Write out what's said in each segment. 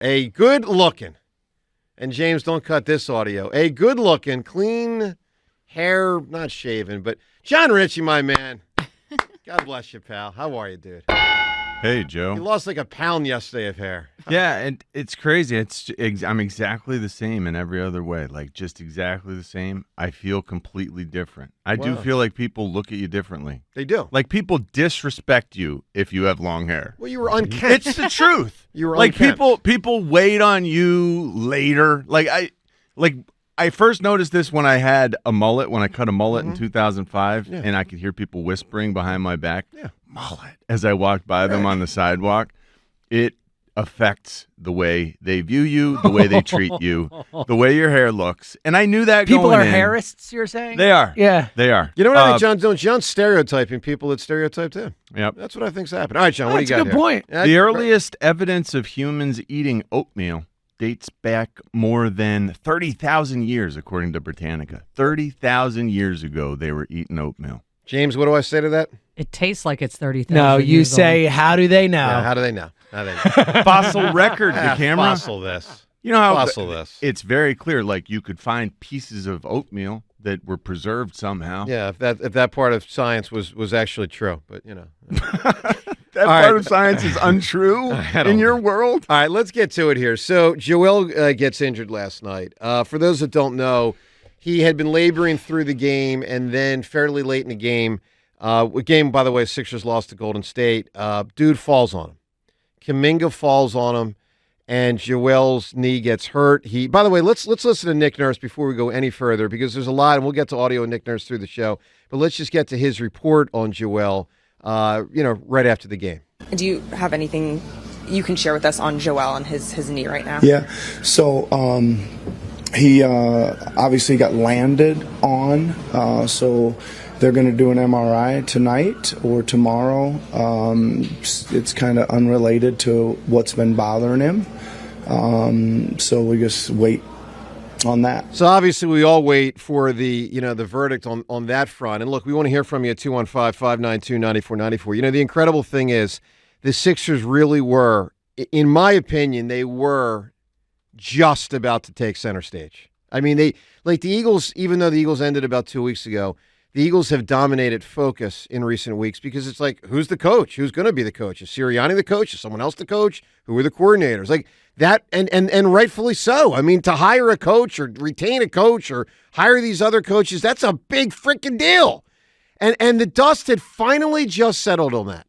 A good-looking, and James, don't cut this audio, a good-looking, clean hair, not shaven, but John Ritchie, my man. God bless you, pal. How are you, dude? Hey, Joe. You lost like a pound yesterday of hair. Yeah, and it's crazy. I'm exactly the same in every other way. Like, just exactly the same. I feel completely different. I do feel like people look at you differently. They do. Like, people disrespect you if you have long hair. Well, you were unkempt. It's the truth. You were like unkempt. people wait on you later. I first noticed this when I had a mullet, when I cut a mullet in 2005, and I could hear people whispering behind my back, mullet, as I walked by them on the sidewalk. It affects the way they view you, the way they treat you, the way your hair looks. And I knew that people going are in. hairists, you're saying? They are. Yeah. They are. You know what I think John's doing? John's stereotyping people that stereotype too. Yep. That's what I think's happening. All right, John, what do you got That's a good point. The earliest evidence of humans eating oatmeal dates back more than 30,000 years, according to Britannica. 30,000 years ago, they were eating oatmeal. James, what do I say to that? It tastes like it's 30,000 No, you years say, old. how do they know? Yeah, how do they know? How do they know? Fossil record, the camera. Fossil this. You know how Fossil this. It's very clear. Like, you could find pieces of oatmeal that were preserved somehow. Yeah, if that part of science was actually true, but you know. That part of science is untrue in your world. All right, let's get to it here. So Joel gets injured last night. For those that don't know, he had been laboring through the game, and then fairly late in the game, by the way, Sixers lost to Golden State. Dude falls on him. Kuminga falls on him, and Joel's knee gets hurt. By the way, let's listen to Nick Nurse before we go any further, because there's a lot, and we'll get to audio of Nick Nurse through the show. But let's just get to his report on Joel. Right after the game. Do you have anything you can share with us on Joel and his knee right now? Yeah. So he obviously got landed on. So they're going to do an MRI tonight or tomorrow. It's kind of unrelated to what's been bothering him. So we just wait on that. So obviously we all wait for the verdict on that front. And look, we want to hear from you at 215-592-9494. The incredible thing is the Sixers really were, in my opinion, they were just about to take center stage. I mean, the Eagles, even though the Eagles ended about 2 weeks ago, the Eagles have dominated focus in recent weeks because it's like, who's the coach? Who's going to be the coach? Is Sirianni the coach? Is someone else the coach? Who are the coordinators? Like that, and rightfully so. I mean, to hire a coach or retain a coach or hire these other coaches, that's a big freaking deal. And the dust had finally just settled on that.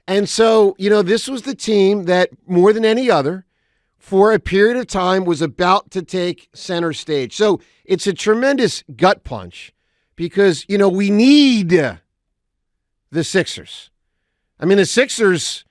And so, this was the team that, more than any other, for a period of time was about to take center stage. So it's a tremendous gut punch. Because, we need the Sixers. I mean, the Sixers,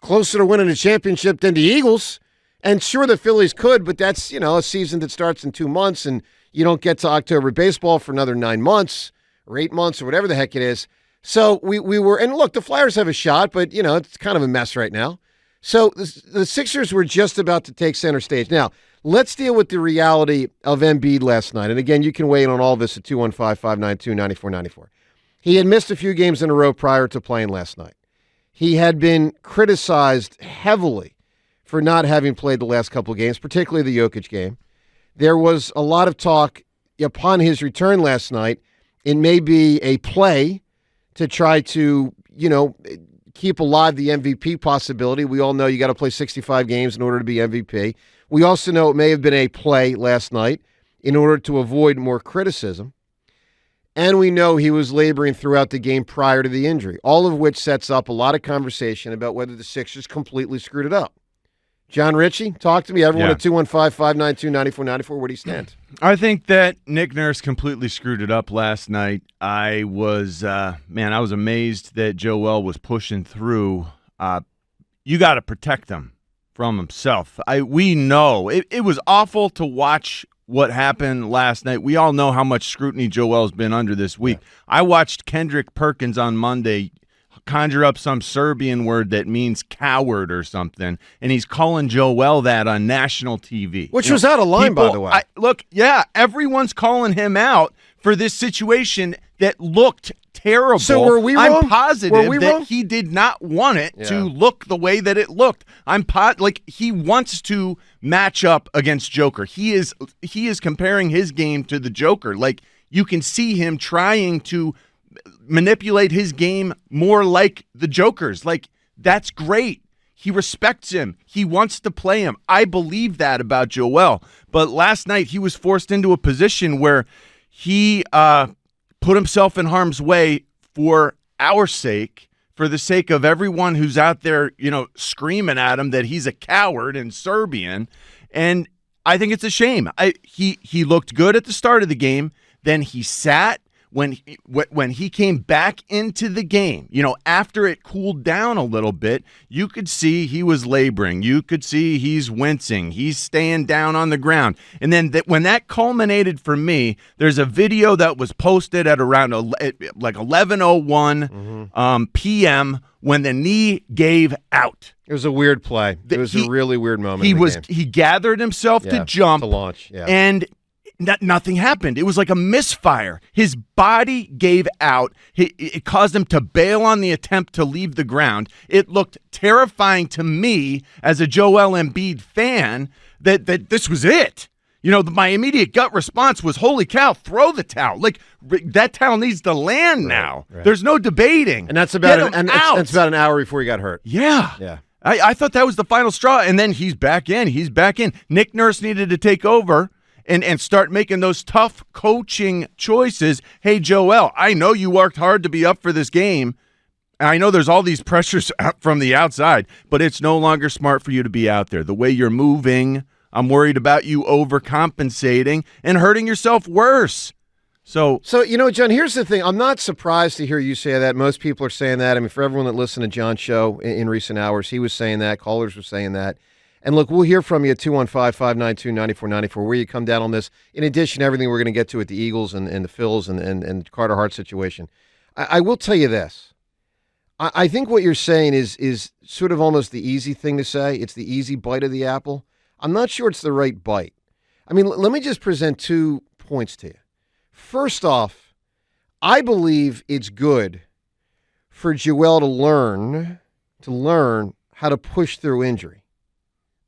closer to winning a championship than the Eagles. And sure, the Phillies could, but that's, a season that starts in 2 months, and you don't get to October baseball for another 9 months or 8 months or whatever the heck it is. So we were, and look, the Flyers have a shot, but, it's kind of a mess right now. So the Sixers were just about to take center stage. Now, let's deal with the reality of Embiid last night. And again, you can weigh in on all this at 215-592-9494. He had missed a few games in a row prior to playing last night. He had been criticized heavily for not having played the last couple of games, particularly the Jokic game. There was a lot of talk upon his return last night. It may be a play to try to, keep alive the MVP possibility. We all know you got to play 65 games in order to be MVP. We also know it may have been a play last night in order to avoid more criticism. And we know he was laboring throughout the game prior to the injury, all of which sets up a lot of conversation about whether the Sixers completely screwed it up. John Ritchie, talk to me. Everyone at 215-592-9494. Where do you stand? I think that Nick Nurse completely screwed it up last night. I was amazed that Joel was pushing through. You got to protect him from himself. We know. It was awful to watch what happened last night. We all know how much scrutiny Joel's been under this week. Yeah. I watched Kendrick Perkins on Monday conjure up some Serbian word that means coward or something, and he's calling Joel that on national TV. Which was out of line, by the way. Everyone's calling him out for this situation that looked terrible. So were we wrong? I'm positive Were we that wrong? he did not want it Yeah. to look the way that it looked. Like he wants to match up against Joker. He is comparing his game to the Joker. Like you can see him trying to manipulate his game more like the Joker's. Like that's great. He respects him. He wants to play him. I believe that about Joel. But last night he was forced into a position where he put himself in harm's way for our sake, for the sake of everyone who's out there, screaming at him that he's a coward and Serbian. And I think it's a shame. He looked good at the start of the game. Then he sat. When he came back into the game, after it cooled down a little bit, you could see he was laboring. You could see he's wincing. He's staying down on the ground. And then when that culminated for me, there's a video that was posted at around like 11:01 p.m. when the knee gave out. It was a weird play. It was a really weird moment. He gathered himself to jump, to launch, and nothing happened. It was like a misfire. His body gave out. It caused him to bail on the attempt to leave the ground. It looked terrifying to me as a Joel Embiid fan that this was it. My immediate gut response was, holy cow, throw the towel. Like, that towel needs to land now. Right. There's no debating. And that's about it's about an hour before he got hurt. Yeah. Yeah. I thought that was the final straw, and then he's back in. Nick Nurse needed to take over and start making those tough coaching choices. Hey, Joel, I know you worked hard to be up for this game. I know there's all these pressures from the outside, but it's no longer smart for you to be out there. The way you're moving, I'm worried about you overcompensating and hurting yourself worse. So John, here's the thing. I'm not surprised to hear you say that. Most people are saying that. I mean, for everyone that listened to John's show in recent hours, he was saying that. Callers were saying that. And look, we'll hear from you at 215-592-9494, where you come down on this, in addition to everything we're going to get to with the Eagles and the Phils and Carter Hart situation. I will tell you this. I think what you're saying is sort of almost the easy thing to say. It's the easy bite of the apple. I'm not sure it's the right bite. I mean, let me just present 2 points to you. First off, I believe it's good for Joel to learn how to push through injury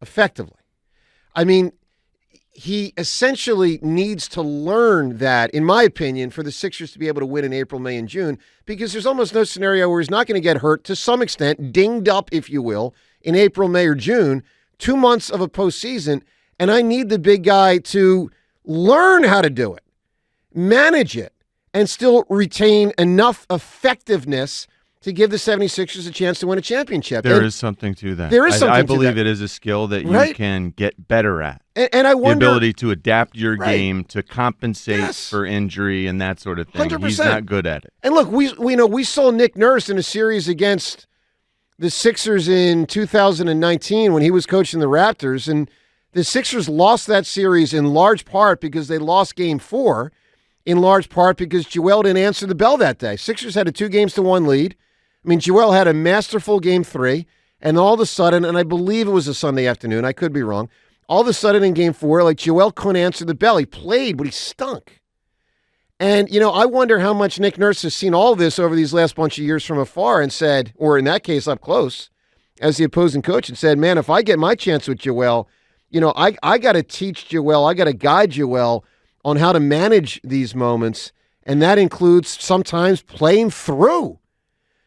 effectively. I mean, he essentially needs to learn that, in my opinion, for the Sixers to be able to win in April, May, and June, because there's almost no scenario where he's not going to get hurt to some extent, dinged up, if you will, in April, May, or June, 2 months of a postseason, and I need the big guy to learn how to do it, manage it, and still retain enough effectiveness to give the 76ers a chance to win a championship. There is something to that. There is something I to believe that. it is a skill that you can get better at. And I wonder, the ability to adapt your game to compensate for injury and that sort of thing. 100%. He's not good at it. And look, we saw Nick Nurse in a series against the Sixers in 2019 when he was coaching the Raptors, and the Sixers lost that series in large part because they lost Game 4, in large part because Joel didn't answer the bell that day. Sixers had a 2-1 lead. I mean, Joel had a masterful Game 3, and all of a sudden, and I believe it was a Sunday afternoon, I could be wrong, all of a sudden in Game 4, like Joel couldn't answer the bell. He played, but he stunk. And, I wonder how much Nick Nurse has seen all of this over these last bunch of years from afar and said, or in that case up close, as the opposing coach, and said, man, if I get my chance with Joel, I got to teach Joel, I got to guide Joel on how to manage these moments, and that includes sometimes playing through.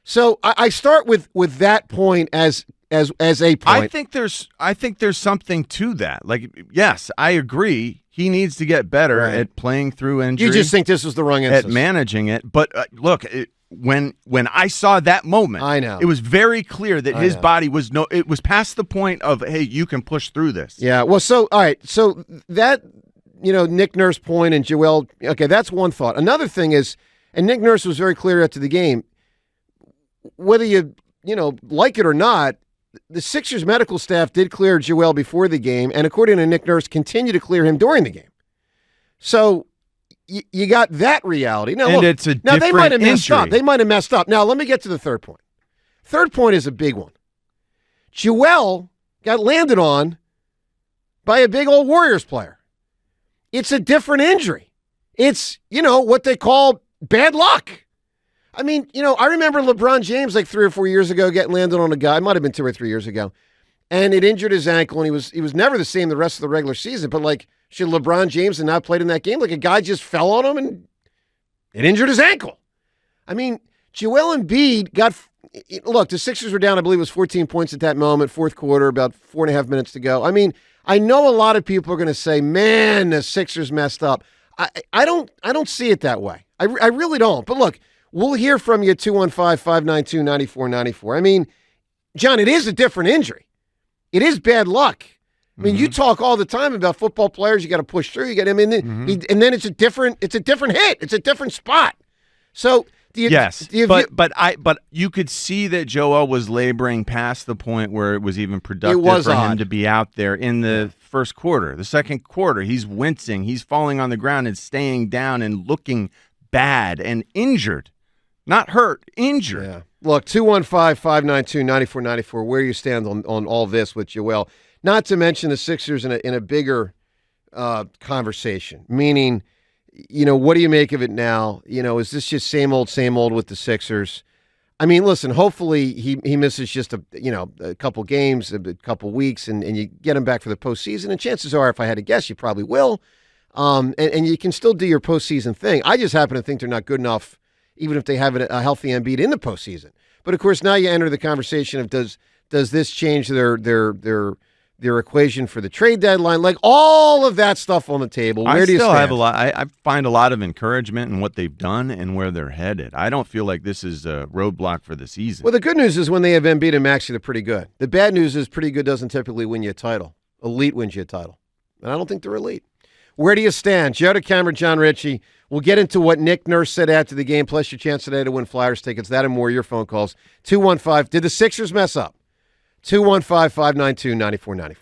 So I start with that point as a point. I think there's something to that. Like, yes, I agree. He needs to get better at playing through injury. You just think this was the wrong instance. At managing it. But look, when I saw that moment, I know. It was very clear that his body was it was past the point of, hey, you can push through this. Yeah. Well, all right. So that, Nick Nurse point and Joel, okay, that's one thought. Another thing is, and Nick Nurse was very clear after the game, whether you like it or not, the Sixers medical staff did clear Joel before the game, and according to Nick Nurse, continued to clear him during the game. So you got that reality. Now, look, it's a now they might have messed injury. up. They might have messed up. Now, let me get to the third point. Third point is a big one. Joel got landed on by a big old Warriors player. It's a different injury. It's, what they call bad luck. I mean, I remember LeBron James like 3 or 4 years ago getting landed on a guy. It might have been 2 or 3 years ago. And it injured his ankle, and he was never the same the rest of the regular season. But, like, should LeBron James have not played in that game? Like, a guy just fell on him, and it injured his ankle. I mean, Joel Embiid got – look, the Sixers were down, I believe it was 14 points at that moment, fourth quarter, about 4.5 minutes to go. I mean, I know a lot of people are going to say, man, the Sixers messed up. I don't see it that way. I really don't. But, look, we'll hear from you at 215-592-9494. I mean, John, it is a different injury. It is bad luck. I mean, you talk all the time about football players. You got to push through. You got. I mean, and then it's a different hit. It's a different spot. So but you could see that Joel was laboring past the point where it was even productive for him to be out there in the first quarter. The second quarter, he's wincing. He's falling on the ground and staying down and looking bad and injured, not hurt, injured. Yeah. Look, 215-592-9494, where you stand on all this with Joel. Not to mention the Sixers in a bigger conversation, meaning, what do you make of it now? Is this just same old with the Sixers? I mean, listen, hopefully he misses just a couple games, a couple weeks, and you get him back for the postseason. And chances are, if I had to guess, you probably will. And you can still do your postseason thing. I just happen to think they're not good enough, even if they have a healthy Embiid in the postseason. But of course, now you enter the conversation of does this change their equation for the trade deadline? Like all of that stuff on the table. Where do you stand? I find a lot of encouragement in what they've done and where they're headed. I don't feel like this is a roadblock for the season. Well, the good news is when they have Embiid and Maxey, they're pretty good. The bad news is pretty good doesn't typically win you a title. Elite wins you a title. And I don't think they're elite. Where do you stand? Joe DeCamera, John Ritchie. We'll get into what Nick Nurse said after the game, plus your chance today to win Flyers tickets. That and more, your phone calls. 215. Did the Sixers mess up? 215-592-9494.